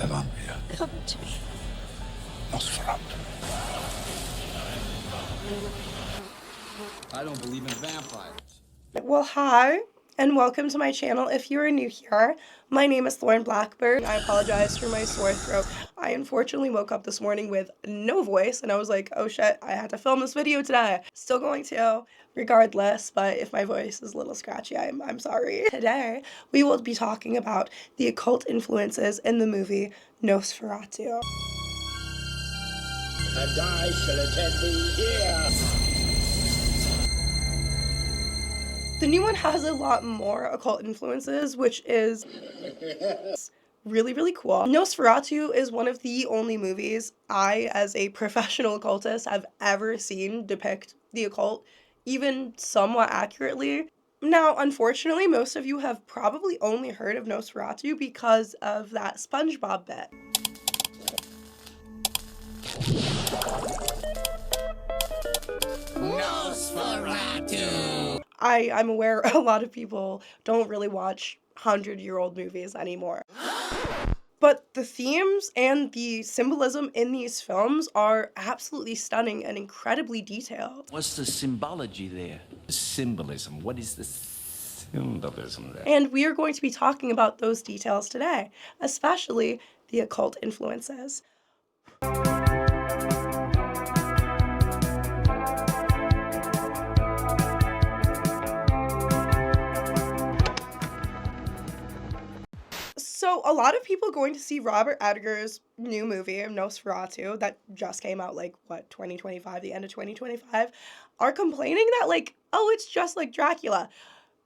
Come to me. Nosferatu. I don't believe in vampires. Well, hi, and welcome to my channel. If you are new here, my name is Lauren Blackbird. I apologize for my sore throat. I unfortunately woke up this morning with no voice, and I was like, oh shit, I had to film this video today. Still going to, regardless, but if my voice is a little scratchy, I'm sorry. Today, we will be talking about the occult influences in the movie Nosferatu. And I shall attend thee here. The new one has a lot more occult influences, which is really, really cool. Nosferatu is one of the only movies I, as a professional occultist, have ever seen depict the occult, even somewhat accurately. Now, unfortunately, most of you have probably only heard of Nosferatu because of that SpongeBob bit. Nosferatu! I'm aware a lot of people don't really watch 100-year-old movies anymore. But the themes and the symbolism in these films are absolutely stunning and incredibly detailed. What's the symbology there? Symbolism. What is the symbolism there? And we are going to be talking about those details today, especially the occult influences. So a lot of people going to see Robert Edgar's new movie, Nosferatu, that just came out like, what, 2025, the end of 2025, are complaining that like, oh, it's just like Dracula.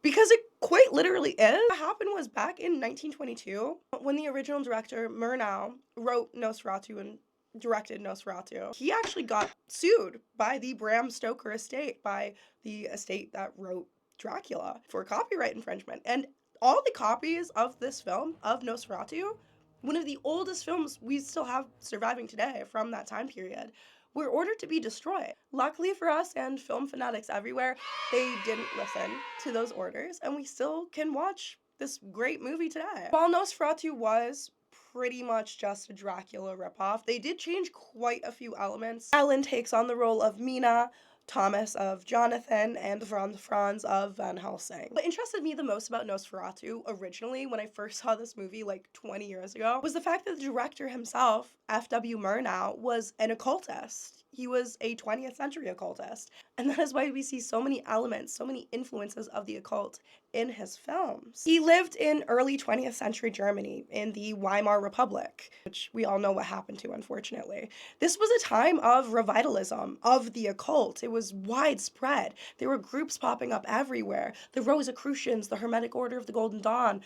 Because it quite literally is. What happened was back in 1922, when the original director, Murnau, wrote Nosferatu and directed Nosferatu, he actually got sued by the Bram Stoker estate, by the estate that wrote Dracula, for copyright infringement. And all the copies of this film, of Nosferatu, one of the oldest films we still have surviving today from that time period, were ordered to be destroyed. Luckily for us and film fanatics everywhere, they didn't listen to those orders, and we still can watch this great movie today. While Nosferatu was pretty much just a Dracula ripoff, they did change quite a few elements. Ellen takes on the role of Mina, Thomas of Jonathan, and Franz of Van Helsing. What interested me the most about Nosferatu originally, when I first saw this movie like 20 years ago, was the fact that the director himself, F.W. Murnau, was an occultist. He was a 20th century occultist. And that is why we see so many elements, so many influences of the occult in his films. He lived in early 20th century Germany in the Weimar Republic, which we all know what happened to, unfortunately. This was a time of revitalism of the occult. It was widespread. There were groups popping up everywhere. The Rosicrucians, the Hermetic Order of the Golden Dawn,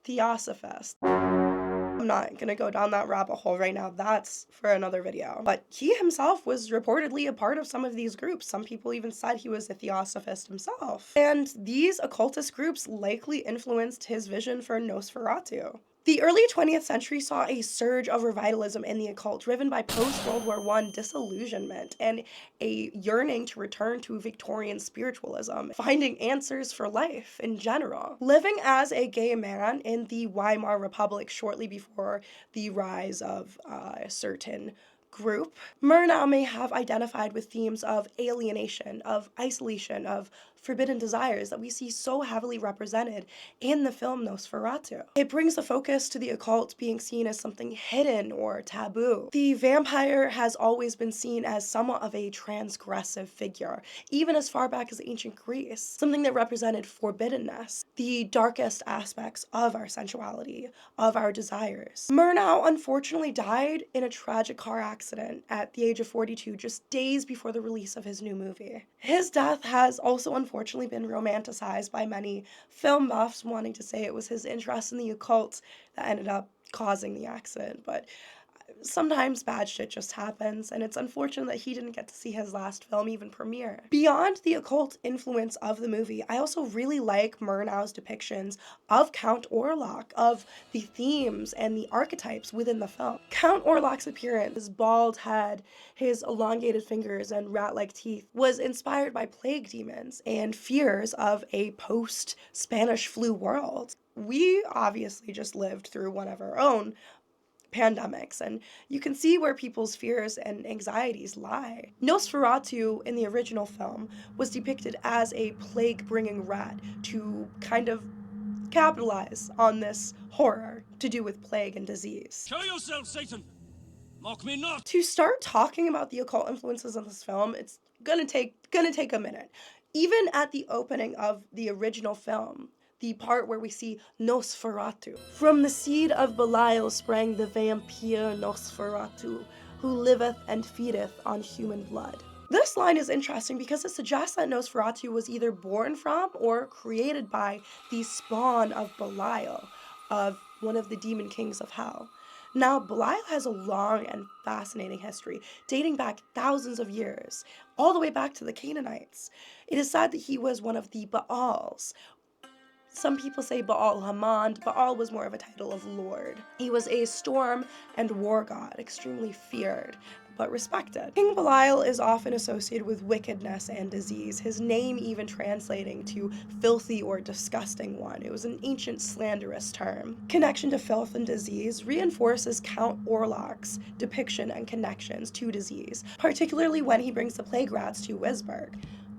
Theosophists. I'm not gonna go down that rabbit hole right now, that's for another video. But he himself was reportedly a part of some of these groups. Some people even said he was a Theosophist himself. And these occultist groups likely influenced his vision for Nosferatu. The early 20th century saw a surge of revitalism in the occult, driven by post-World War I disillusionment and a yearning to return to Victorian spiritualism, finding answers for life in general. Living as a gay man in the Weimar Republic shortly before the rise of a certain group, Murnau may have identified with themes of alienation, of isolation, of forbidden desires that we see so heavily represented in the film Nosferatu. It brings the focus to the occult being seen as something hidden or taboo. The vampire has always been seen as somewhat of a transgressive figure, even as far back as ancient Greece, something that represented forbiddenness, the darkest aspects of our sensuality, of our desires. Murnau unfortunately died in a tragic car accident at the age of 42, just days before the release of his new movie. His death has also unfortunately been romanticized by many film buffs, wanting to say it was his interest in the occult that ended up causing the accident, but sometimes bad shit just happens, and it's unfortunate that he didn't get to see his last film even premiere. Beyond the occult influence of the movie, I also really like Murnau's depictions of Count Orlok, of the themes and the archetypes within the film. Count Orlok's appearance, his bald head, his elongated fingers, and rat-like teeth, was inspired by plague demons and fears of a post-Spanish flu world. We obviously just lived through one of our own pandemics, and you can see where people's fears and anxieties lie. Nosferatu in the original film was depicted as a plague-bringing rat to kind of capitalize on this horror to do with plague and disease. Show yourself, Satan! Mock me not! To start talking about the occult influences of this film, it's gonna take a minute. Even at the opening of the original film, the part where we see Nosferatu. From the seed of Belial sprang the vampire Nosferatu, who liveth and feedeth on human blood. This line is interesting because it suggests that Nosferatu was either born from or created by the spawn of Belial, of one of the demon kings of hell. Now, Belial has a long and fascinating history, dating back thousands of years, all the way back to the Canaanites. It is said that he was one of the Baals. Some people say Baal Hamand. Baal was more of a title of lord. He was a storm and war god, extremely feared, but respected. King Belial is often associated with wickedness and disease, his name even translating to filthy or disgusting one. It was an ancient slanderous term. Connection to filth and disease reinforces Count Orlok's depiction and connections to disease, particularly when he brings the plague rats to Wisburg,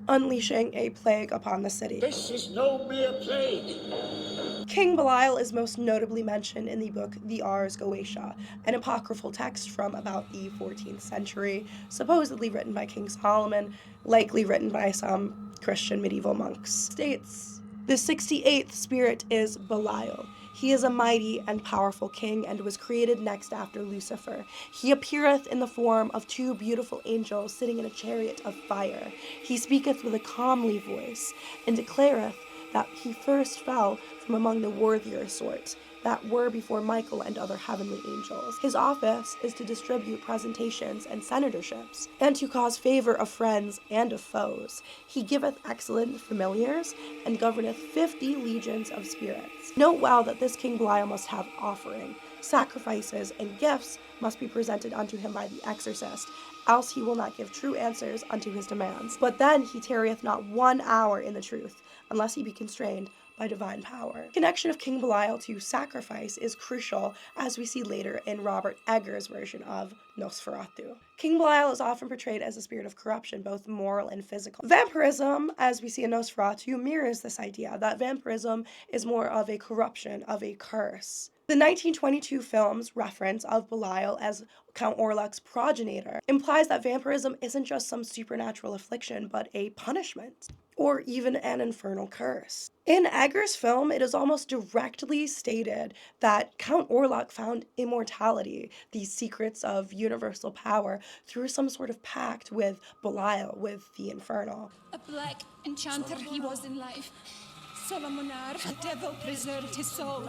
unleashing a plague upon the city. This is no mere plague. King Belial is most notably mentioned in the book The Ars Goetia, an apocryphal text from about the 14th century, supposedly written by King Solomon, likely written by some Christian medieval monks. States, "The 68th spirit is Belial. He is a mighty and powerful king, and was created next after Lucifer. He appeareth in the form of two beautiful angels sitting in a chariot of fire. He speaketh with a comely voice, and declareth that he first fell from among the worthier sort, that were before Michael and other heavenly angels. His office is to distribute presentations and senatorships, and to cause favor of friends and of foes. He giveth excellent familiars, and governeth 50 legions of spirits. Note well that this King Belial must have offering. Sacrifices and gifts must be presented unto him by the exorcist, else he will not give true answers unto his demands. But then he tarrieth not 1 hour in the truth, unless he be constrained by divine power." Connection of King Belial to sacrifice is crucial, as we see later in Robert Eggers' version of Nosferatu. King Belial is often portrayed as a spirit of corruption, both moral and physical. Vampirism, as we see in Nosferatu, mirrors this idea that vampirism is more of a corruption, of a curse. The 1922 film's reference of Belial as Count Orlok's progenitor implies that vampirism isn't just some supernatural affliction, but a punishment, or even an infernal curse. In Eggers' film, it is almost directly stated that Count Orlok found immortality, the secrets of universal power, through some sort of pact with Belial, with the infernal. A black enchanter he was in life. Solomonar, the devil preserved his soul,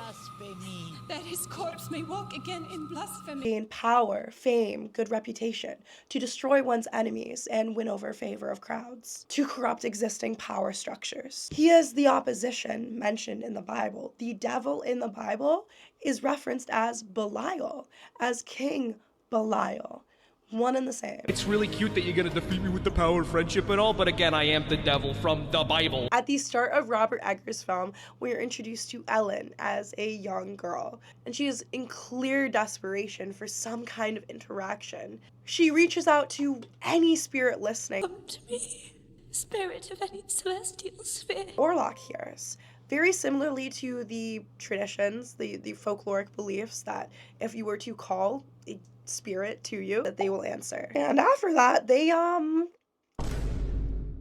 that his corpse may walk again in blasphemy. Gain power, fame, good reputation, to destroy one's enemies and win over favor of crowds, to corrupt existing power structures. He is the opposition mentioned in the Bible. The devil in the Bible is referenced as Belial, as King Belial. One and the same. It's really cute that you're gonna defeat me with the power of friendship and all, but again, I am the devil from the Bible. At the start of Robert Eggers' film, we are introduced to Ellen as a young girl, and she is in clear desperation for some kind of interaction. She reaches out to any spirit listening. Come to me, spirit of any celestial sphere. Orlok hears. Very similarly to the traditions, the folkloric beliefs that if you were to call a spirit to you, that they will answer. And after that, they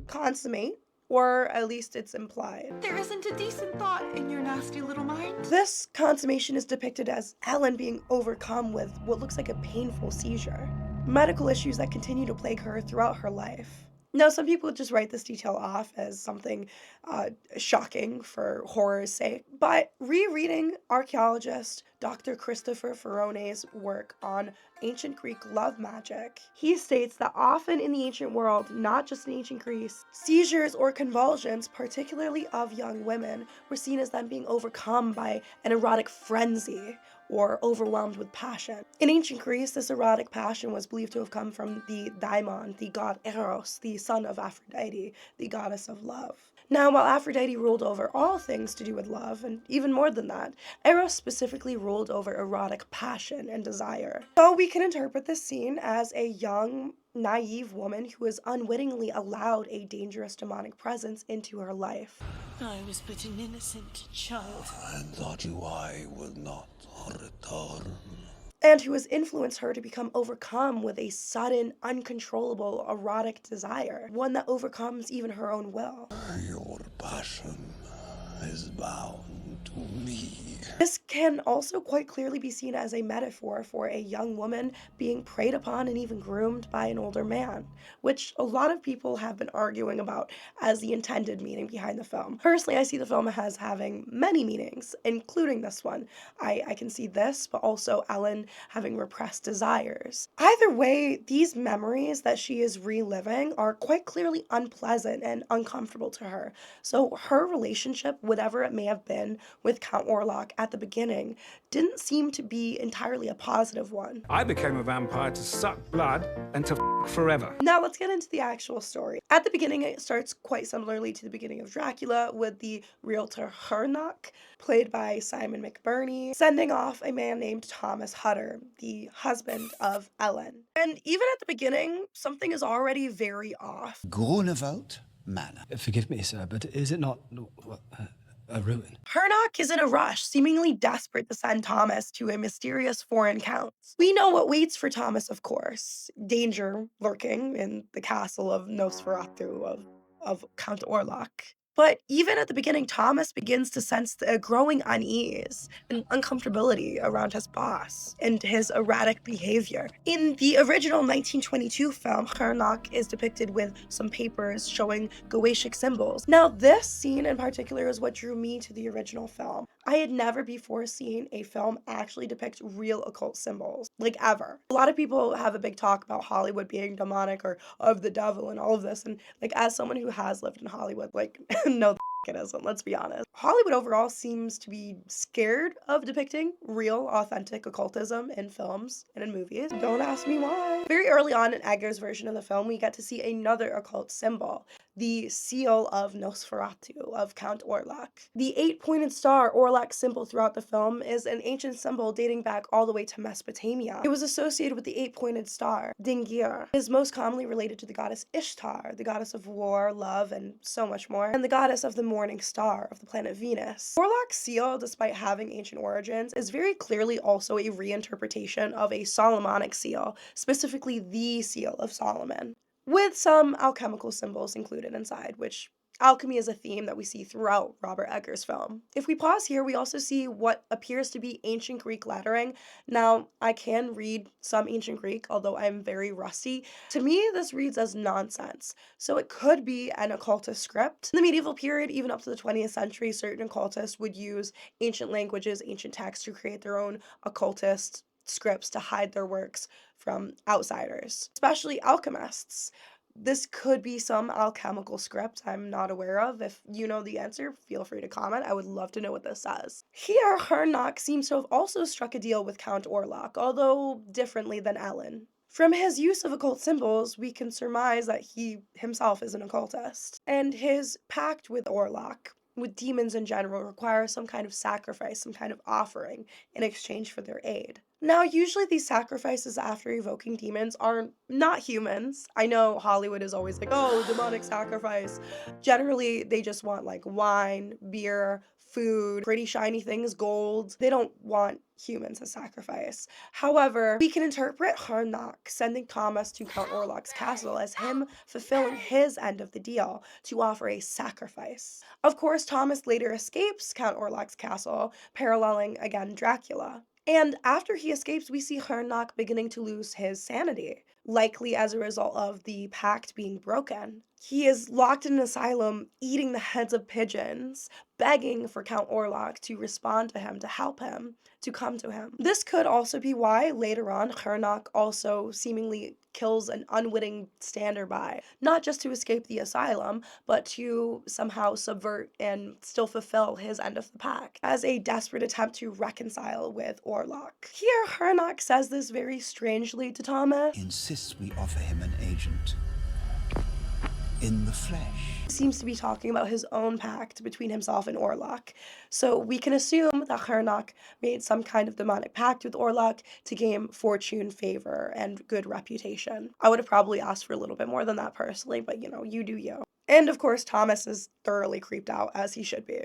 consummate, or at least it's implied. There isn't a decent thought in your nasty little mind. This consummation is depicted as Ellen being overcome with what looks like a painful seizure. Medical issues that continue to plague her throughout her life. Now, some people just write this detail off as something shocking for horror's sake, but rereading archaeologist Dr. Christopher Ferrone's work on ancient Greek love magic, he states that often in the ancient world, not just in ancient Greece, seizures or convulsions, particularly of young women, were seen as them being overcome by an erotic frenzy or overwhelmed with passion. In ancient Greece, this erotic passion was believed to have come from the daimon, the god Eros, the son of Aphrodite, the goddess of love. Now, while Aphrodite ruled over all things to do with love, and even more than that, Eros specifically ruled ruled over erotic passion and desire. So we can interpret this scene as a young, naive woman who has unwittingly allowed a dangerous demonic presence into her life. I was but an innocent child. And thought you I would not return. And who has influenced her to become overcome with a sudden, uncontrollable erotic desire, one that overcomes even her own will. Your passion is bound to me. This can also quite clearly be seen as a metaphor for a young woman being preyed upon and even groomed by an older man, which a lot of people have been arguing about as the intended meaning behind the film. Personally, I see the film as having many meanings, including this one. I can see this, but also Ellen having repressed desires. Either way, these memories that she is reliving are quite clearly unpleasant and uncomfortable to her. So her relationship, whatever it may have been with Count Orlok at the beginning, didn't seem to be entirely a positive one. I became a vampire to suck blood and to f forever. Now let's get into the actual story. At the beginning, it starts quite similarly to the beginning of Dracula, with the realtor Murnau, played by Simon McBurney, sending off a man named Thomas Hutter, the husband of Ellen. And even at the beginning, something is already very off. Grunewald Manor. Forgive me, sir, but is it not a ruin? Murnau is in a rush, seemingly desperate to send Thomas to a mysterious foreign count. We know what waits for Thomas, of course. Danger lurking in the castle of Nosferatu of Count Orlok. But even at the beginning, Thomas begins to sense a growing unease and uncomfortability around his boss and his erratic behavior. In the original 1922 film, Murnau is depicted with some papers showing Goetic symbols. Now, this scene in particular is what drew me to the original film. I had never before seen a film actually depict real occult symbols, like ever. A lot of people have a big talk about Hollywood being demonic or of the devil and all of this, and like as someone who has lived in Hollywood, like no, it isn't, let's be honest. Hollywood overall seems to be scared of depicting real, authentic occultism in films and in movies. Don't ask me why. Very early on in Egger's version of the film, we get to see another occult symbol, the seal of Nosferatu of Count Orlok. The 8-pointed star Orlok symbol throughout the film is an ancient symbol dating back all the way to Mesopotamia. It was associated with the 8-pointed star, Tldr. It is most commonly related to the goddess Ishtar, the goddess of war, love, and so much more, and the goddess of the morning star of the planet Venus. Orlok's seal, despite having ancient origins, is very clearly also a reinterpretation of a Solomonic seal, specifically the Seal of Solomon, with some alchemical symbols included inside, which alchemy is a theme that we see throughout Robert Eggers' film. If we pause here, we also see what appears to be ancient Greek lettering. Now, I can read some ancient Greek, although I'm very rusty. To me, this reads as nonsense, so it could be an occultist script. In the medieval period, even up to the 20th century, certain occultists would use ancient languages, ancient texts to create their own occultist scripts to hide their works from outsiders, especially alchemists. This could be some alchemical script I'm not aware of. If you know the answer, feel free to comment. I would love to know what this says. Here, Murnau seems to have also struck a deal with Count Orlok, although differently than Ellen. From his use of occult symbols, we can surmise that he himself is an occultist, and his pact with Orlok, with demons in general, requires some kind of sacrifice, some kind of offering in exchange for their aid. Now, usually these sacrifices after evoking demons are not humans. I know Hollywood is always like, oh, demonic sacrifice. Generally, they just want like wine, beer, food, pretty shiny things, gold. They don't want humans as sacrifice. However, we can interpret Murnau sending Thomas to Count Orlok's castle as him fulfilling his end of the deal to offer a sacrifice. Of course, Thomas later escapes Count Orlok's castle, paralleling again Dracula. And after he escapes, we see Murnau beginning to lose his sanity, likely as a result of the pact being broken. He is locked in an asylum, eating the heads of pigeons, begging for Count Orlok to respond to him, to help him, to come to him. This could also be why, later on, Murnau also seemingly kills an unwitting stander-by, not just to escape the asylum, but to somehow subvert and still fulfill his end of the pact, as a desperate attempt to reconcile with Orlok. Here, Murnau says this very strangely to Thomas. He insists we offer him an agent in the flesh. seems to be talking about his own pact between himself and Orlok. So we can assume that Harnack made some kind of demonic pact with Orlok to gain fortune, favor, and good reputation. I would have probably asked for a little bit more than that personally, but you know, you do you. And of course, Thomas is thoroughly creeped out, as he should be.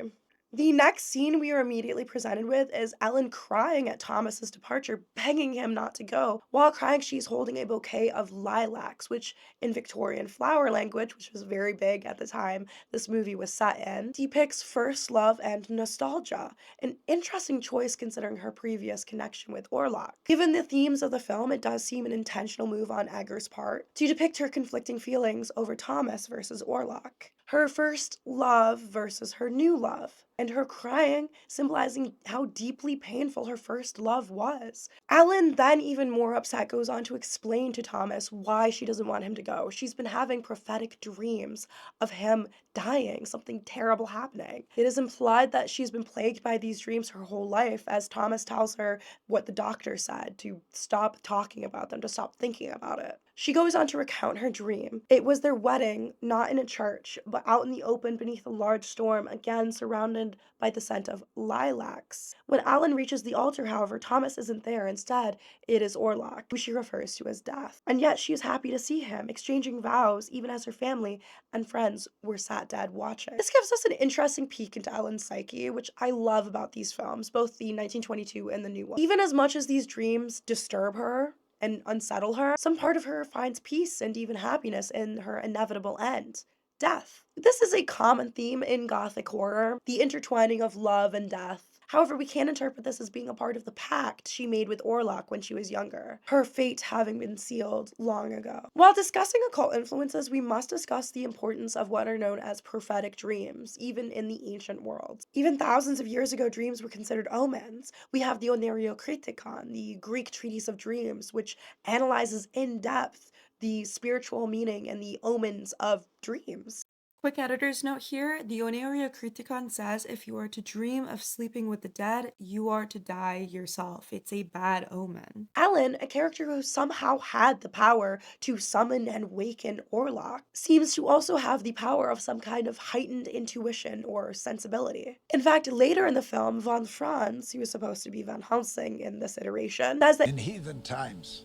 The next scene we are immediately presented with is Ellen crying at Thomas's departure, begging him not to go. While crying, she's holding a bouquet of lilacs, which in Victorian flower language, which was very big at the time this movie was set in, depicts first love and nostalgia, an interesting choice considering her previous connection with Orlok. Given the themes of the film, it does seem an intentional move on Egger's part to depict her conflicting feelings over Thomas versus Orlok. Her first love versus her new love, and her crying symbolizing how deeply painful her first love was. Ellen, then even more upset, goes on to explain to Thomas why she doesn't want him to go. She's been having prophetic dreams of him dying, something terrible happening. It is implied that she's been plagued by these dreams her whole life, as Thomas tells her what the doctor said, to stop talking about them, to stop thinking about it. She goes on to recount her dream. It was their wedding, not in a church, but out in the open beneath a large storm, again surrounded by the scent of lilacs. When Alan reaches the altar, however, Thomas isn't there. Instead, it is Orlok, who she refers to as Death. And yet she is happy to see him, exchanging vows, even as her family and friends were sat dead watching. This gives us an interesting peek into Ellen's psyche, which I love about these films, both the 1922 and the new one. Even as much as these dreams disturb her and unsettle her, some part of her finds peace and even happiness in her inevitable end. Death. This is a common theme in Gothic horror, the intertwining of love and death. However, we can interpret this as being a part of the pact she made with Orlok when she was younger, her fate having been sealed long ago. While discussing occult influences, we must discuss the importance of what are known as prophetic dreams, even in the ancient world. Even thousands of years ago, dreams were considered omens. We have the Oneiriokritikon, the Greek treatise of dreams, which analyzes in depth the spiritual meaning and the omens of dreams. Quick editor's note here, the Oneiriokritikon says if you are to dream of sleeping with the dead, you are to die yourself. It's a bad omen. Ellen, a character who somehow had the power to summon and waken Orlok, seems to also have the power of some kind of heightened intuition or sensibility. In fact, later in the film, von Franz, who is supposed to be Van Helsing in this iteration, says that in heathen times,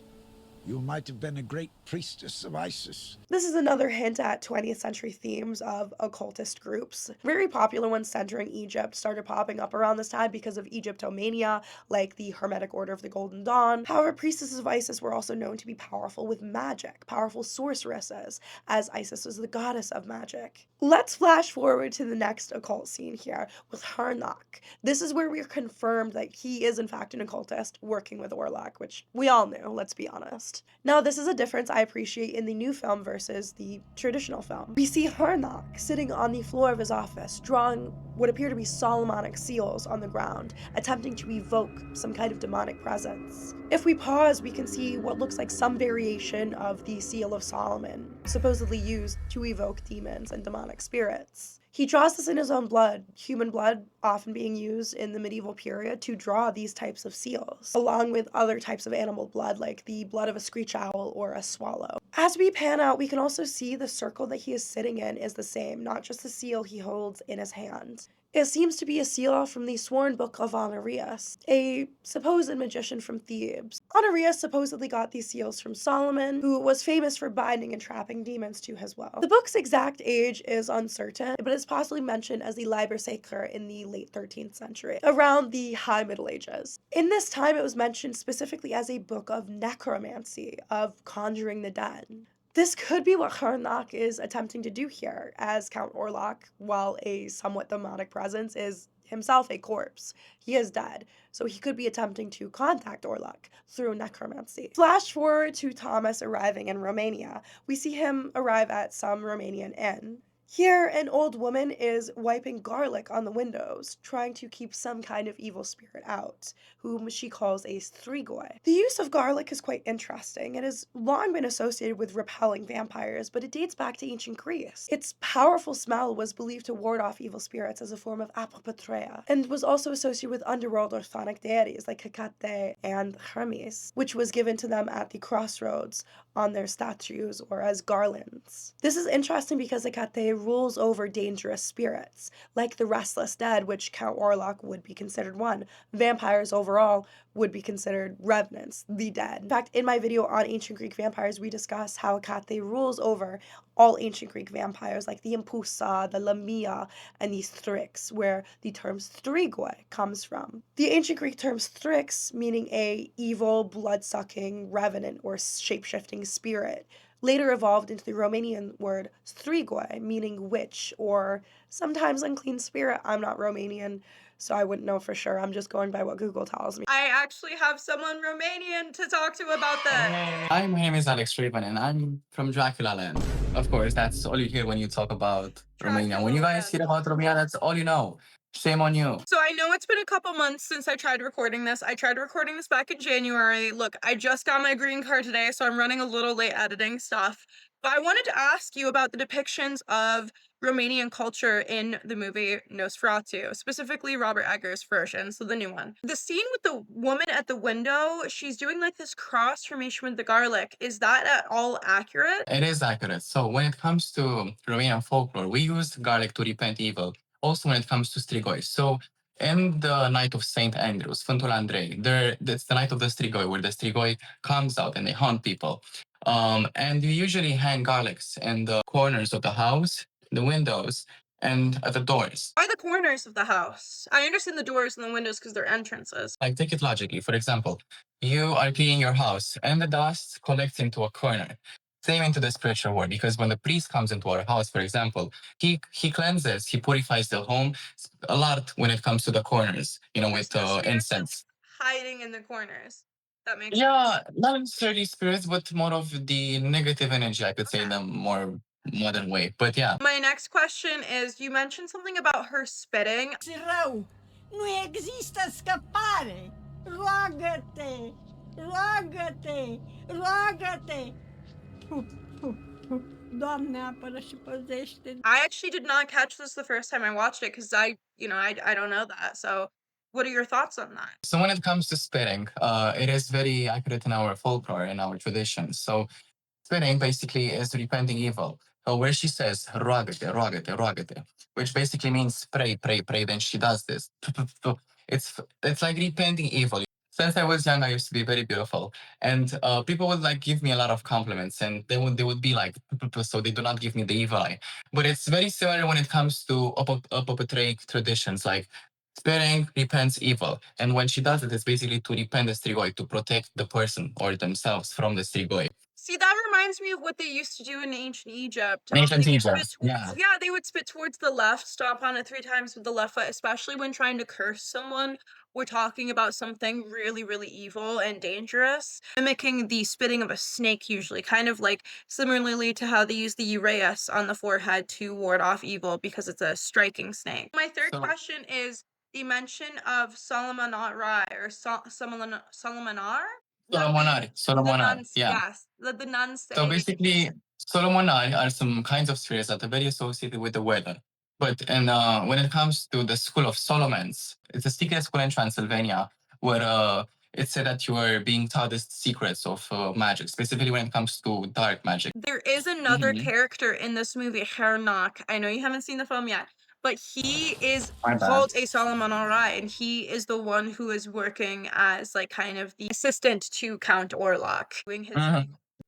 you might have been a great priestess of Isis. This is another hint at 20th century themes of occultist groups. Very popular ones centering Egypt started popping up around this time because of Egyptomania, like the Hermetic Order of the Golden Dawn. However, priestesses of Isis were also known to be powerful with magic, powerful sorceresses, as Isis was the goddess of magic. Let's flash forward to the next occult scene here with Harnack. This is where we are confirmed that he is in fact an occultist working with Orlok, which we all knew, let's be honest. Now, this is a difference I appreciate in the new film versus the traditional film. We see Harnack sitting on the floor of his office, drawing what appear to be Solomonic seals on the ground, attempting to evoke some kind of demonic presence. If we pause, we can see what looks like some variation of the Seal of Solomon, supposedly used to evoke demons and demonic spirits. He draws this in his own blood, human blood often being used in the medieval period to draw these types of seals, along with other types of animal blood like the blood of a screech owl or a swallow. As we pan out, we can also see the circle that he is sitting in is the same, not just the seal he holds in his hand. It seems to be a seal from the sworn book of Honorius, a supposed magician from Thebes. Honorius supposedly got these seals from Solomon, who was famous for binding and trapping demons too as well. The book's exact age is uncertain, but it's possibly mentioned as the Liber Sacra in the late 13th century, around the High Middle Ages. In this time, it was mentioned specifically as a book of necromancy, of conjuring the dead. This could be what Harnack is attempting to do here, as Count Orlok, while a somewhat demonic presence, is himself a corpse. He is dead, so he could be attempting to contact Orlok through necromancy. Flash forward to Thomas arriving in Romania. We see him arrive at some Romanian inn. Here, an old woman is wiping garlic on the windows, trying to keep some kind of evil spirit out, whom she calls a strigoi. The use of garlic is quite interesting. It has long been associated with repelling vampires, but it dates back to ancient Greece. Its powerful smell was believed to ward off evil spirits as a form of apopatreia, and was also associated with underworld or chthonic deities like Hecate and Hermes, which was given to them at the crossroads on their statues or as garlands. This is interesting because Hecate rules over dangerous spirits, like the restless dead, which Count Orlok would be considered one. Vampires overall would be considered revenants, the dead. In fact, in my video on ancient Greek vampires, we discuss how Hecate rules over all ancient Greek vampires, like the Impousa, the Lamia, and the Strix, where the term strigoi comes from. The ancient Greek term Strix, meaning a evil, blood-sucking, revenant, or shape-shifting spirit, later evolved into the Romanian word strigoi, meaning witch, or sometimes unclean spirit. I'm not Romanian, so I wouldn't know for sure. I'm just going by what Google tells me. I actually have someone Romanian to talk to about this. Hi, my name is Alex Raven, and I'm from Dracula Land. Of course, that's all you hear when you talk about Romania. When you guys hear about Romania, that's all you know. Shame on you. So I know it's been a couple months since I tried recording this. I tried recording this back in January. Look, I just got my green card today, so I'm running a little late editing stuff. But I wanted to ask you about the depictions of Romanian culture in the movie Nosferatu, specifically Robert Eggers' version, so the new one. The scene with the woman at the window, she's doing like this cross formation with the garlic. Is that at all accurate? It is accurate. So when it comes to Romanian folklore, we use garlic to repent evil. Also when it comes to strigoi. So in the night of Saint Andrew, Sfântul Andrei, it's the night of the strigoi, where the strigoi comes out and they haunt people. And we usually hang garlics in the corners of the house, the windows, and at the doors. Why the corners of the house? I understand the doors and the windows because they're entrances. Like, take it logically. For example, you are cleaning your house and the dust collects into a corner. Same into the spiritual world, because when the priest comes into our house, for example, he cleanses, he purifies the home a lot when it comes to the corners, you know, with incense. Hiding in the corners. That makes Yeah, not necessarily spirits, but more of the negative energy, I could say, in a more modern way. But yeah. My next question is, you mentioned something about her spitting. Rău, nu există scăpare. Roagă-te, roagă-te, roagă-te. Doamne, apără și păzește. I actually did not catch this the first time I watched it because I don't know that. So what are your thoughts on that? So when it comes to spitting, it is very accurate in our folklore, in our traditions. So spitting basically is repenting evil. Where she says, roagă-te, roagă-te, roagă-te, which basically means pray, pray, pray, then she does this. It's like repenting evil. Since I was young, I used to be very beautiful. And people would like give me a lot of compliments, and they would be like, so they do not give me the evil eye. But it's very similar when it comes to esoteric traditions, like spitting repents evil. And when she does it, it's basically to repent the strigoi, to protect the person or themselves from the strigoi. See, that reminds me of what they used to do in ancient Egypt. Ancient Egypt, yeah. Yeah, they would spit towards the left, stomp on it 3 times with the left foot, especially when trying to curse someone. We're talking about something really, really evil and dangerous, mimicking the spitting of a snake usually, kind of like similarly to how they use the uraeus on the forehead to ward off evil because it's a striking snake. My third question is the mention of Solomonar or Solomonar? Solomonar, yeah. Yes, the nuns say. So basically, Solomonar are some kinds of spirits that are very associated with the weather. But when it comes to the School of Solomons, it's a secret school in Transylvania where it's said that you are being taught the secrets of magic, specifically when it comes to dark magic. There is another character in this movie, Hernock. I know you haven't seen the film yet, but he is called a Solomonar, and he is the one who is working as like kind of the assistant to Count Orlok, doing his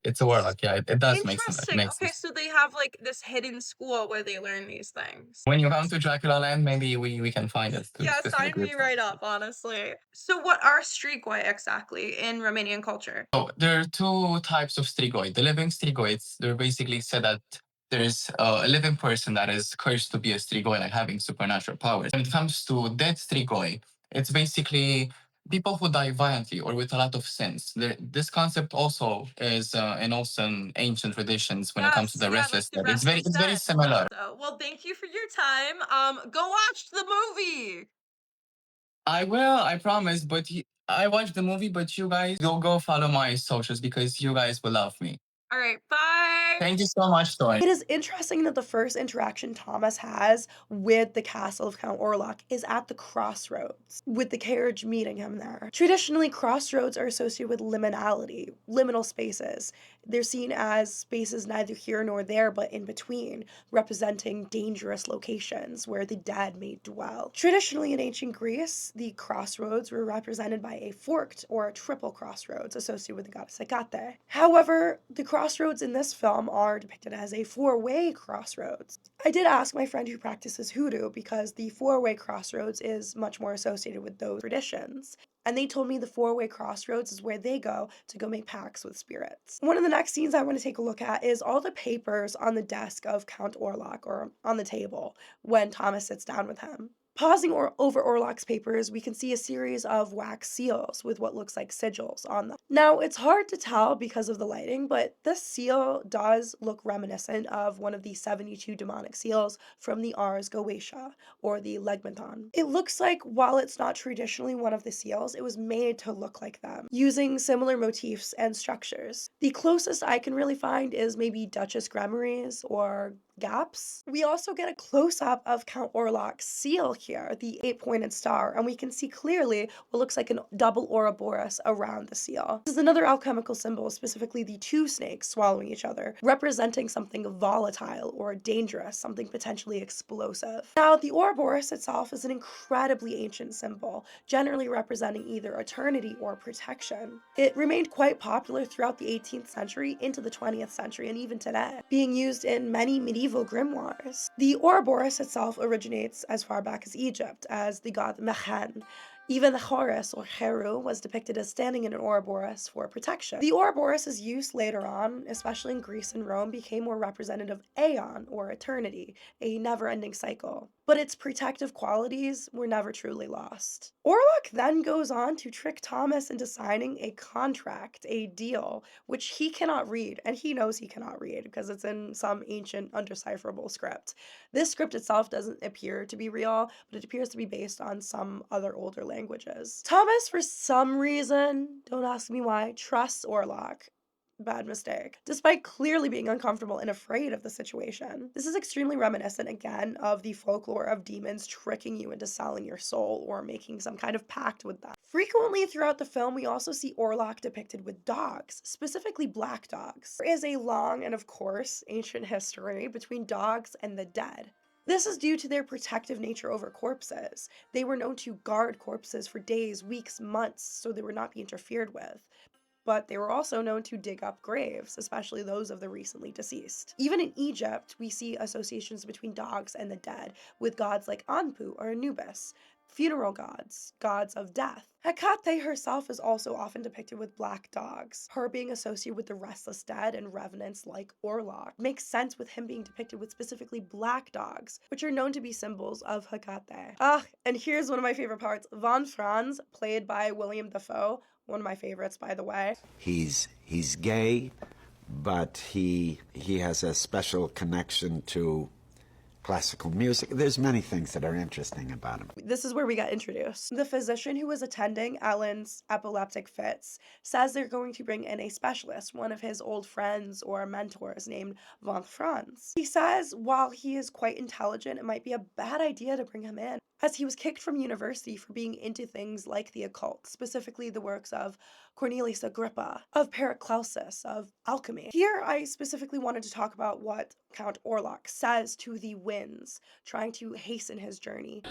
It's a warlock, yeah. It does make sense. Okay, so they have like this hidden school where they learn these things. When you come to Dracula Land, maybe we can find it. Yeah, sign me right up, honestly. So what are strigoi exactly in Romanian culture? So there are 2 types of strigoi. The living strigoi, they're basically said that there's a living person that is cursed to be a strigoi, like having supernatural powers. When it comes to dead strigoi, it's basically people who die violently or with a lot of sins. This concept also is in ancient traditions when it comes to the restless dead. It's very similar. Well, thank you for your time. Go watch the movie. I will, I promise. But I watched the movie, but you guys go follow my socials because you guys will love me. All right, bye. Thank you so much, Toy. It is interesting that the first interaction Thomas has with the castle of Count Orlok is at the crossroads, with the carriage meeting him there. Traditionally, crossroads are associated with liminality, liminal spaces. They're seen as spaces neither here nor there, but in between, representing dangerous locations where the dead may dwell. Traditionally, in ancient Greece, the crossroads were represented by a forked or a triple crossroads associated with the goddess Hecate. However, the crossroads in this film are depicted as a four-way crossroads. I did ask my friend who practices hoodoo because the four-way crossroads is much more associated with those traditions. And they told me the four-way crossroads is where they go to make pacts with spirits. One of the next scenes I want to take a look at is all the papers on the desk of Count Orlok, or on the table, when Thomas sits down with him. Pausing over Orlok's papers, we can see a series of wax seals with what looks like sigils on them. Now, it's hard to tell because of the lighting, but this seal does look reminiscent of one of the 72 demonic seals from the Ars Goetia, or the Legmathon. It looks like, while it's not traditionally one of the seals, it was made to look like them, using similar motifs and structures. The closest I can really find is maybe Duchess Gremory's or Gaps. We also get a close-up of Count Orlok's seal here, the 8-pointed star, and we can see clearly what looks like a double Ouroboros around the seal. This is another alchemical symbol, specifically the two snakes swallowing each other, representing something volatile or dangerous, something potentially explosive. Now, the Ouroboros itself is an incredibly ancient symbol, generally representing either eternity or protection. It remained quite popular throughout the 18th century into the 20th century and even today, being used in many medieval grimoires. The Ouroboros itself originates as far back as Egypt, as the god Mehen. Even the Horus, or Heru, was depicted as standing in an Ouroboros for protection. The Ouroboros' use later on, especially in Greece and Rome, became more representative of aeon, or eternity, a never-ending cycle. But its protective qualities were never truly lost. Orlok then goes on to trick Thomas into signing a contract, a deal, which he cannot read, and he knows he cannot read because it's in some ancient undecipherable script. This script itself doesn't appear to be real, but it appears to be based on some other older languages. Thomas, for some reason, don't ask me why, trusts Orlok. Bad mistake. Despite clearly being uncomfortable and afraid of the situation. This is extremely reminiscent, again, of the folklore of demons tricking you into selling your soul or making some kind of pact with them. Frequently throughout the film, we also see Orlok depicted with dogs, specifically black dogs. There is a long and, of course, ancient history between dogs and the dead. This is due to their protective nature over corpses. They were known to guard corpses for days, weeks, months, so they would not be interfered with. But they were also known to dig up graves, especially those of the recently deceased. Even in Egypt, we see associations between dogs and the dead, with gods like Anpu or Anubis, funeral gods, gods of death. Hecate herself is also often depicted with black dogs. Her being associated with the restless dead and revenants like Orlok makes sense with him being depicted with specifically black dogs, which are known to be symbols of Hecate. And here's one of my favorite parts. Von Franz, played by William Dafoe, one of my favorites, by the way. He's gay, but he has a special connection to classical music. There's many things that are interesting about him. This is where we got introduced. The physician who was attending Ellen's epileptic fits says they're going to bring in a specialist, one of his old friends or mentors named von Franz. He says while he is quite intelligent, it might be a bad idea to bring him in, as he was kicked from university for being into things like the occult, specifically the works of Cornelius Agrippa, of Paracelsus, of alchemy. Here, I specifically wanted to talk about what Count Orlok says to the winds, trying to hasten his journey.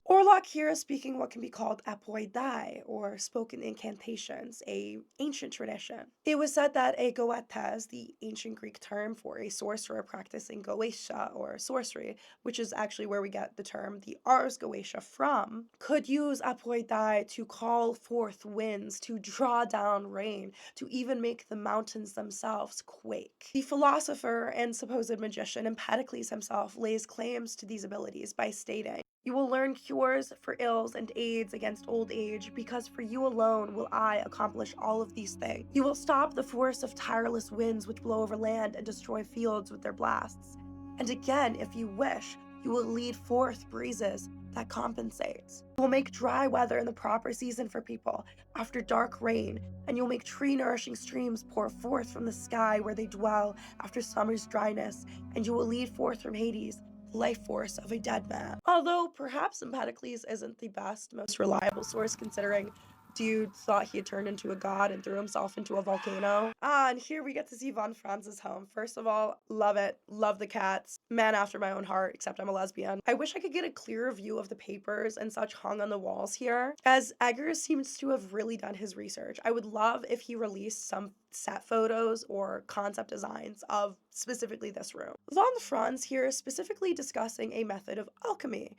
Orlok here is speaking what can be called apoidai, or spoken incantations, a ancient tradition. It was said that a goetes, the ancient Greek term for a sorcerer practicing goetia, or sorcery, which is actually where we get the term the Ars Goetia from, could use apoidai to call forth winds, to draw down rain, to even make the mountains themselves quake. The philosopher and supposed magician Empedocles himself lays claims to these abilities by stating, You will learn cures for ills and aids against old age, because for you alone will I accomplish all of these things. You will stop the force of tireless winds which blow over land and destroy fields with their blasts. And again, if you wish, you will lead forth breezes that compensates. You will make dry weather in the proper season for people after dark rain, and you'll make tree-nourishing streams pour forth from the sky where they dwell after summer's dryness, and you will lead forth from Hades the life force of a dead man. Although perhaps Empedocles isn't the best, most reliable source, considering dude thought he had turned into a god and threw himself into a volcano. And here we get to see von Franz's home. First of all, love it. Love the cats. Man after my own heart, except I'm a lesbian. I wish I could get a clearer view of the papers and such hung on the walls here, as Eggers seems to have really done his research. I would love if he released some set photos or concept designs of specifically this room. Von Franz here is specifically discussing a method of alchemy.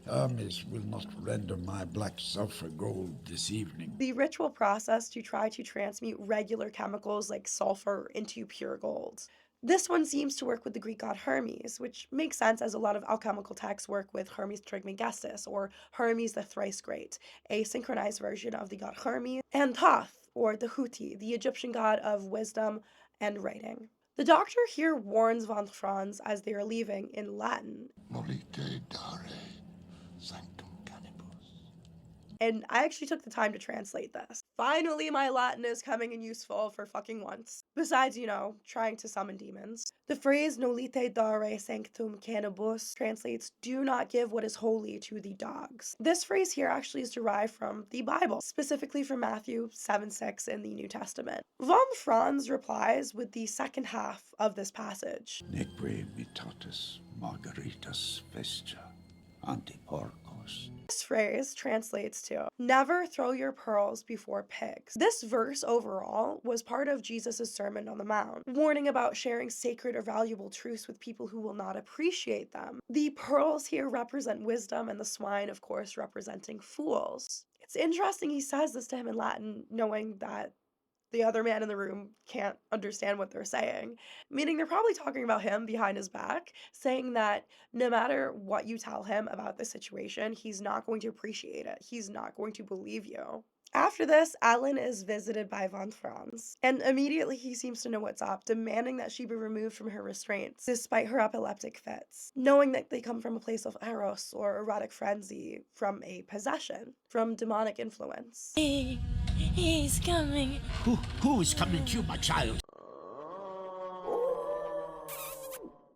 Hermes will not render my black sulfur gold this evening. The ritual process to try to transmute regular chemicals like sulfur into pure gold. This one seems to work with the Greek god Hermes, which makes sense as a lot of alchemical texts work with Hermes Trismegistus, or Hermes the Thrice Great, a synchronized version of the god Hermes, and Thoth, or the Huti, the Egyptian god of wisdom and writing. The doctor here warns von Franz as they are leaving in Latin. Molite dare. Sanctum Cannibus. And I actually took the time to translate this. Finally, my Latin is coming in useful for fucking once. Besides, you know, trying to summon demons. The phrase nolite dare sanctum cannibus translates, do not give what is holy to the dogs. This phrase here actually is derived from the Bible, specifically from Matthew 7:6 in the New Testament. Von Franz replies with the second half of this passage. Neque mitatis margaritas vestia. Antiporcos. This phrase translates to, never throw your pearls before pigs. This verse overall was part of Jesus' Sermon on the Mount, warning about sharing sacred or valuable truths with people who will not appreciate them. The pearls here represent wisdom, and the swine, of course, representing fools. It's interesting he says this to him in Latin, knowing that the other man in the room can't understand what they're saying, meaning they're probably talking about him behind his back, saying that no matter what you tell him about the situation, he's not going to appreciate it. He's not going to believe you. After this, Alan is visited by von Franz, and immediately he seems to know what's up, demanding that she be removed from her restraints, despite her epileptic fits, knowing that they come from a place of eros, or erotic frenzy, from a possession, from demonic influence. He's coming. Who is coming to you, my child?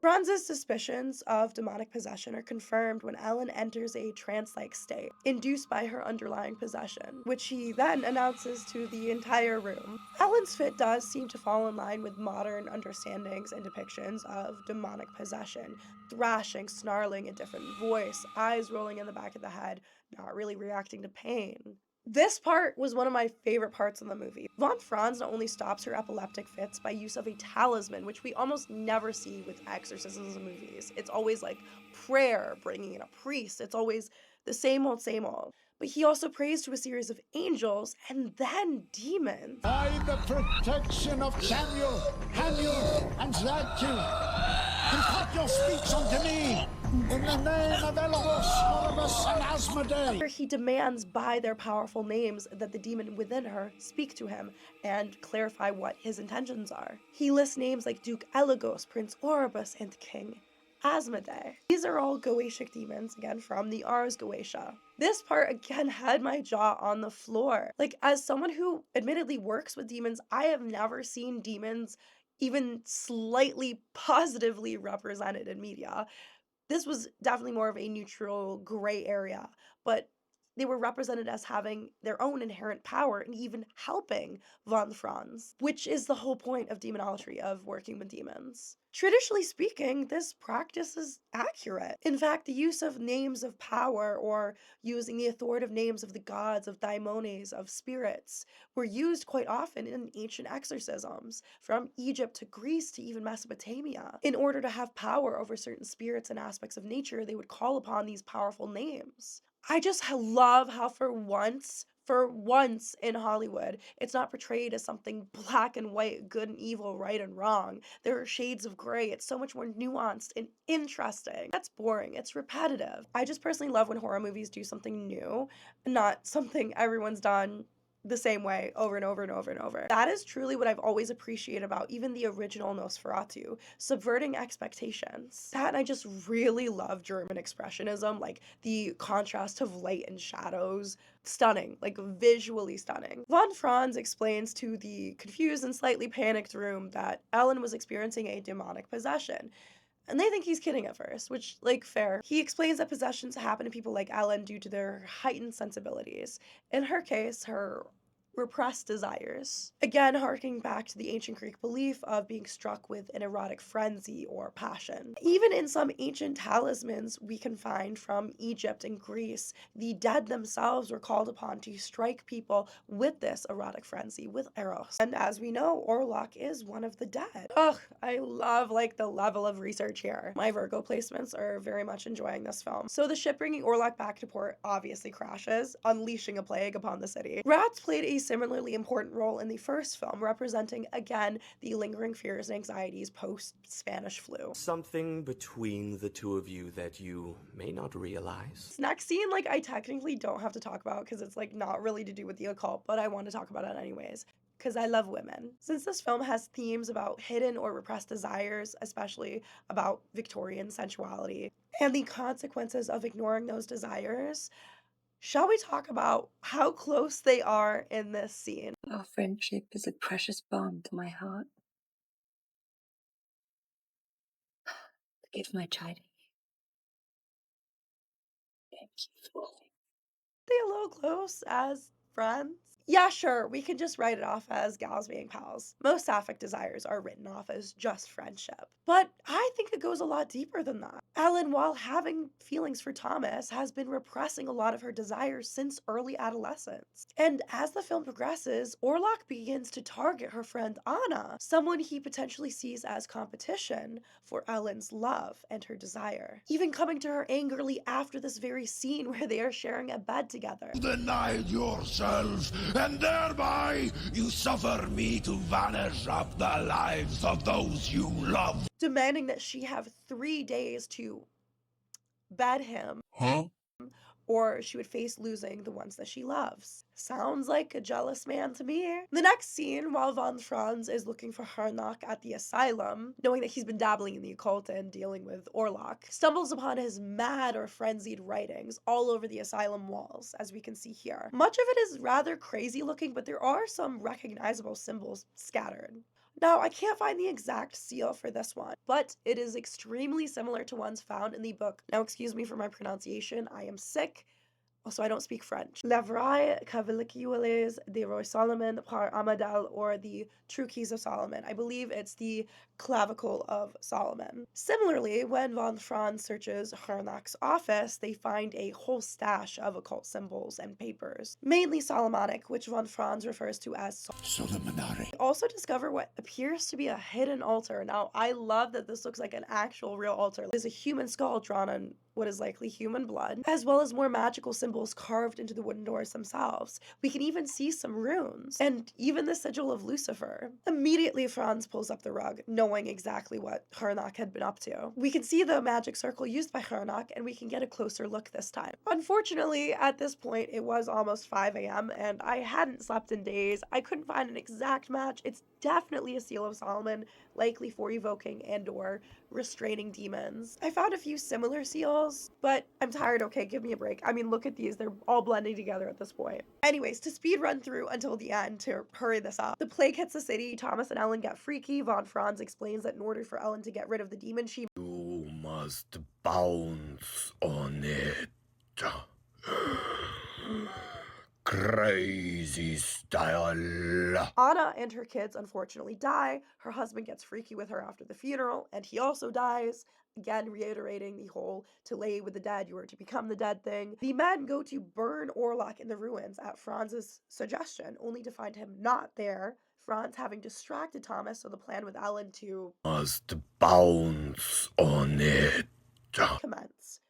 Franz's suspicions of demonic possession are confirmed when Ellen enters a trance-like state, induced by her underlying possession, which he then announces to the entire room. Ellen's fit does seem to fall in line with modern understandings and depictions of demonic possession, thrashing, snarling, a different voice, eyes rolling in the back of the head, not really reacting to pain. This part was one of my favorite parts in the movie. Von Franz not only stops her epileptic fits by use of a talisman, which we almost never see with exorcisms in movies. It's always like prayer, bringing in a priest. It's always the same old, same old. But he also prays to a series of angels and then demons. By the protection of Samuel, Haniel, and Zadkiel, impart your speech unto me. In the name of Elohos, Horus, and Asmodee. He demands by their powerful names that the demon within her speak to him and clarify what his intentions are. He lists names like Duke Elagos, Prince Oribus, and King Asmodee. These are all Goetic demons, again from the Ars Goetia. This part again had my jaw on the floor. Like, as someone who admittedly works with demons, I have never seen demons even slightly positively represented in media. This was definitely more of a neutral gray area, but they were represented as having their own inherent power and even helping von Franz, which is the whole point of demonolatry, of working with demons. Traditionally speaking, this practice is accurate. In fact, the use of names of power, or using the authoritative names of the gods, of daimones, of spirits, were used quite often in ancient exorcisms, from Egypt to Greece to even Mesopotamia. In order to have power over certain spirits and aspects of nature, they would call upon these powerful names. I just love how for once For once in Hollywood, it's not portrayed as something black and white, good and evil, right and wrong. There are shades of gray. It's so much more nuanced and interesting. That's boring. It's repetitive. I just personally love when horror movies do something new, not something everyone's done the same way over and over and over and over. That is truly what I've always appreciated about even the original Nosferatu, subverting expectations. That, and I just really love German expressionism, like the contrast of light and shadows. Stunning, like visually stunning. Von Franz explains to the confused and slightly panicked room that Ellen was experiencing a demonic possession. And they think he's kidding at first, which, like, fair. He explains that possessions happen to people like Ellen due to their heightened sensibilities. In her case, her repressed desires. Again, harking back to the ancient Greek belief of being struck with an erotic frenzy or passion. Even in some ancient talismans we can find from Egypt and Greece, the dead themselves were called upon to strike people with this erotic frenzy, with eros. And as we know, Orlok is one of the dead. Ugh, I love, like, the level of research here. My Virgo placements are very much enjoying this film. So the ship bringing Orlok back to port obviously crashes, unleashing a plague upon the city. Rats played a similarly important role in the first film, representing again the lingering fears and anxieties post-Spanish flu. Something between the two of you that you may not realize. This next scene, like, I technically don't have to talk about because it's, like, not really to do with the occult, but I want to talk about it anyways, because I love women. Since this film has themes about hidden or repressed desires, especially about Victorian sensuality, and the consequences of ignoring those desires, shall we talk about how close they are in this scene? Our friendship is a precious bond to my heart. Forgive my chiding. Thank you for all. They a little close as friends? Yeah, sure, we can just write it off as gals being pals. Most sapphic desires are written off as just friendship. But I think it goes a lot deeper than that. Ellen, while having feelings for Thomas, has been repressing a lot of her desires since early adolescence. And as the film progresses, Orlok begins to target her friend Anna, someone he potentially sees as competition for Ellen's love and her desire. Even coming to her angrily after this very scene where they are sharing a bed together. Denied yourself, and thereby you suffer me to vanish up the lives of those you love. Demanding that she have 3 days to bed him. Huh? Or she would face losing the ones that she loves. Sounds like a jealous man to me. The next scene, while von Franz is looking for Harnack at the asylum, knowing that he's been dabbling in the occult and dealing with Orlok, stumbles upon his mad or frenzied writings all over the asylum walls, as we can see here. Much of it is rather crazy looking, but there are some recognizable symbols scattered. Now, I can't find the exact seal for this one, but it is extremely similar to ones found in the book. Now, excuse me for my pronunciation, I am sick. Also, I don't speak French. La Vraie Cavalicules de Roy Solomon par Amadal, or the True Keys of Solomon. I believe it's the Clavicle of Solomon. Similarly, when von Franz searches Harnack's office, they find a whole stash of occult symbols and papers, mainly Solomonic, which von Franz refers to as Solomonari. They also discover what appears to be a hidden altar. Now, I love that this looks like an actual real altar. There's a human skull drawn on what is likely human blood, as well as more magical symbols carved into the wooden doors themselves. We can even see some runes, and even the sigil of Lucifer. Immediately, Franz pulls up the rug, knowing exactly what Harnack had been up to. We can see the magic circle used by Harnack, and we can get a closer look this time. Unfortunately, at this point, it was almost 5 a.m., and I hadn't slept in days. I couldn't find an exact match. It's definitely a Seal of Solomon, likely for evoking and/or restraining demons. I found a few similar seals, but I'm tired. Okay, give me a break. I mean, look at these. They're all blending together at this point. Anyways, to speed run through until the end to hurry this up. The plague hits the city. Thomas and Ellen get freaky. Von Franz explains that in order for Ellen to get rid of the demon, You must bounce on it. Crazy style. Anna and her kids unfortunately die. Her husband gets freaky with her after the funeral, and he also dies. Again, reiterating the whole to lay with the dead, you are to become the dead thing. The men go to burn Orlok in the ruins at Franz's suggestion, only to find him not there. Franz having distracted Thomas, so the plan with Ellen to Must bounce on it. commence.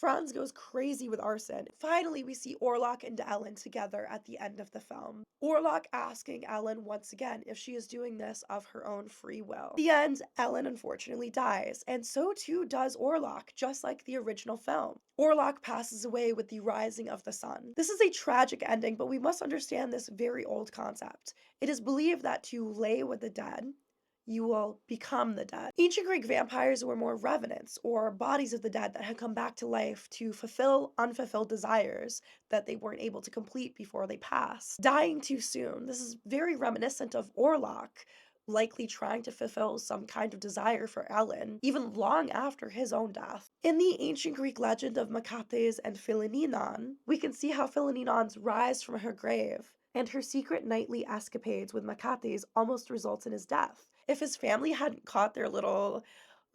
Franz goes crazy with arson. Finally, we see Orlok and Ellen together at the end of the film. Orlok asking Ellen once again if she is doing this of her own free will. At the end, Ellen unfortunately dies, and so too does Orlok, just like the original film. Orlok passes away with the rising of the sun. This is a tragic ending, but we must understand this very old concept. It is believed that to lay with the dead, you will become the dead. Ancient Greek vampires were more revenants, or bodies of the dead that had come back to life to fulfill unfulfilled desires that they weren't able to complete before they passed. Dying too soon. This is very reminiscent of Orlok, likely trying to fulfill some kind of desire for Ellen, even long after his own death. In the ancient Greek legend of Machates and Philininon, we can see how Philinion's rise from her grave and her secret nightly escapades with Machates almost results in his death. If his family hadn't caught their little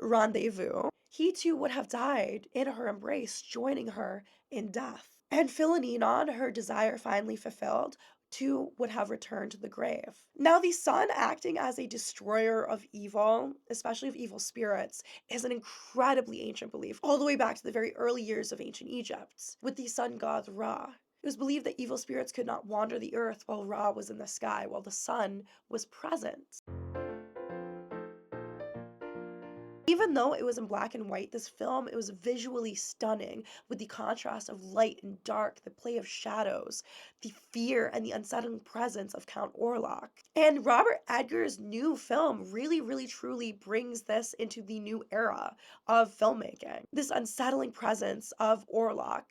rendezvous, he too would have died in her embrace, joining her in death. And Philininon, her desire finally fulfilled, too would have returned to the grave. Now, the sun acting as a destroyer of evil, especially of evil spirits, is an incredibly ancient belief, all the way back to the very early years of ancient Egypt, with the sun god Ra. It was believed that evil spirits could not wander the earth while Ra was in the sky, while the sun was present. Even though it was in black and white, this film, it was visually stunning with the contrast of light and dark, the play of shadows, the fear and the unsettling presence of Count Orlok. And Robert Edgar's new film really truly brings this into the new era of filmmaking. This unsettling presence of Orlok,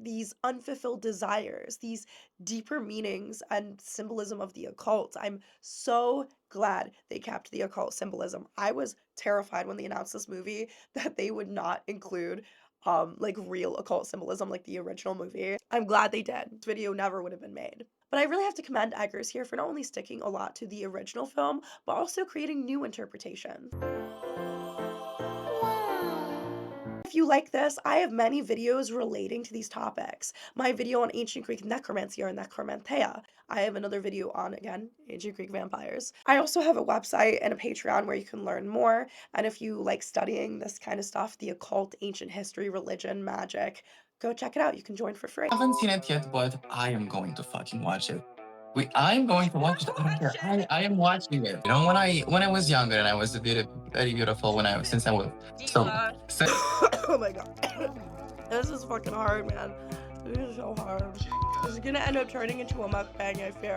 these unfulfilled desires, these deeper meanings and symbolism of the occult. I'm so glad they kept the occult symbolism. I was terrified when they announced this movie that they would not include like real occult symbolism like the original movie. I'm glad they did. This video never would have been made. But I really have to commend Eggers here for not only sticking a lot to the original film, but also creating new interpretations. If you like this, I have many videos relating to these topics. My video on ancient Greek necromancy or necromantia. I have another video on, again, ancient Greek vampires. I also have a website and a Patreon where you can learn more. And if you like studying this kind of stuff, the occult, ancient history, religion, magic, go check it out. You can join for free. I haven't seen it yet, but I am going to fucking watch it. I'm going to watch it. I don't care. I am watching it. You know, when I was younger and I was very beautiful since I was so. Oh my god. This is fucking hard, man. This is so hard. This is gonna end up turning into a mukbang, I fear.